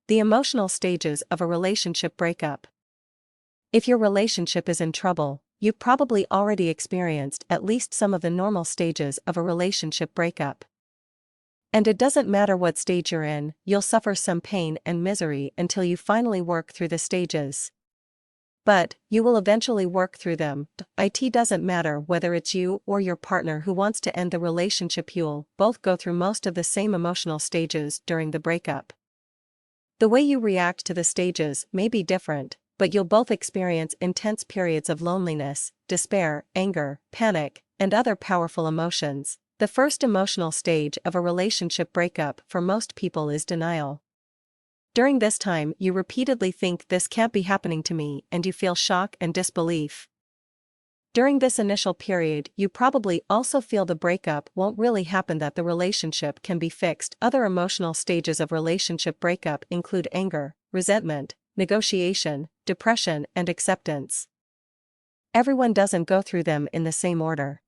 The emotional stages of a relationship breakup. If your relationship is in trouble, you've probably already experienced at least some of the normal stages of a relationship breakup. And it doesn't matter what stage you're in, you'll suffer some pain and misery until you finally work through the stages. But, you will eventually work through them. It doesn't matter whether it's you or your partner who wants to end the relationship, you'll both go through most of the same emotional stages during the breakup. The way you react to the stages may be different, but you'll both experience intense periods of loneliness, despair, anger, panic, and other powerful emotions. The first emotional stage of a relationship breakup for most people is denial. During this time, you repeatedly think this can't be happening to me, and you feel shock and disbelief. During this initial period, you probably also feel the breakup won't really happen, that the relationship can be fixed. Other emotional stages of relationship breakup include anger, resentment, negotiation, depression, and acceptance. Everyone doesn't go through them in the same order.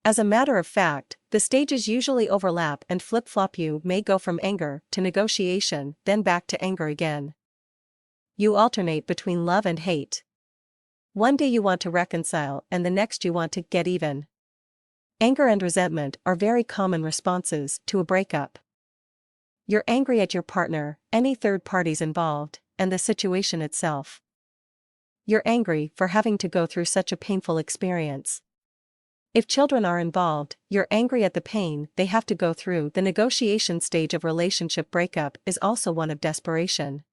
As a matter of fact, the stages usually overlap and flip-flop. You may go from anger to negotiation, then back to anger again. You alternate between love and hate. One day you want to reconcile and the next you want to get even. Anger and resentment are very common responses to a breakup. You're angry at your partner, any third parties involved, and the situation itself. You're angry for having to go through such a painful experience. If children are involved, you're angry at the pain they have to go through. The negotiation stage of relationship breakup is also one of desperation.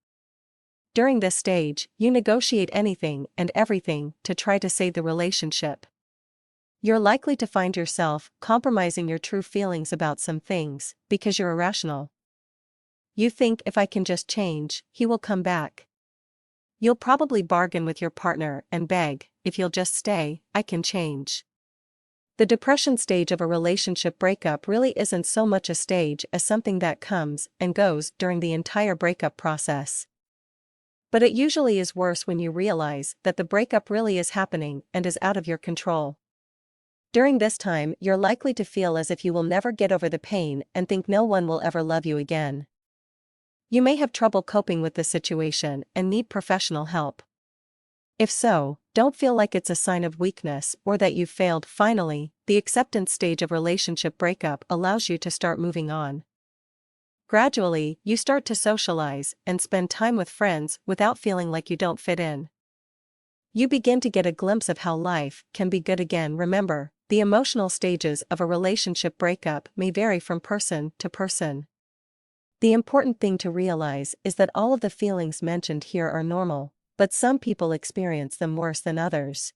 During this stage, you negotiate anything and everything to try to save the relationship. You're likely to find yourself compromising your true feelings about some things because you're irrational. You think, if I can just change, he will come back. You'll probably bargain with your partner and beg, if you'll just stay, I can change. The depression stage of a relationship breakup really isn't so much a stage as something that comes and goes during the entire breakup process. But it usually is worse when you realize that the breakup really is happening and is out of your control. During this time, you're likely to feel as if you will never get over the pain and think no one will ever love you again. You may have trouble coping with the situation and need professional help. If so, don't feel like it's a sign of weakness or that you've failed. Finally, the acceptance stage of relationship breakup allows you to start moving on. Gradually, you start to socialize and spend time with friends without feeling like you don't fit in. You begin to get a glimpse of how life can be good again. Remember, the emotional stages of a relationship breakup may vary from person to person. The important thing to realize is that all of the feelings mentioned here are normal, but some people experience them worse than others.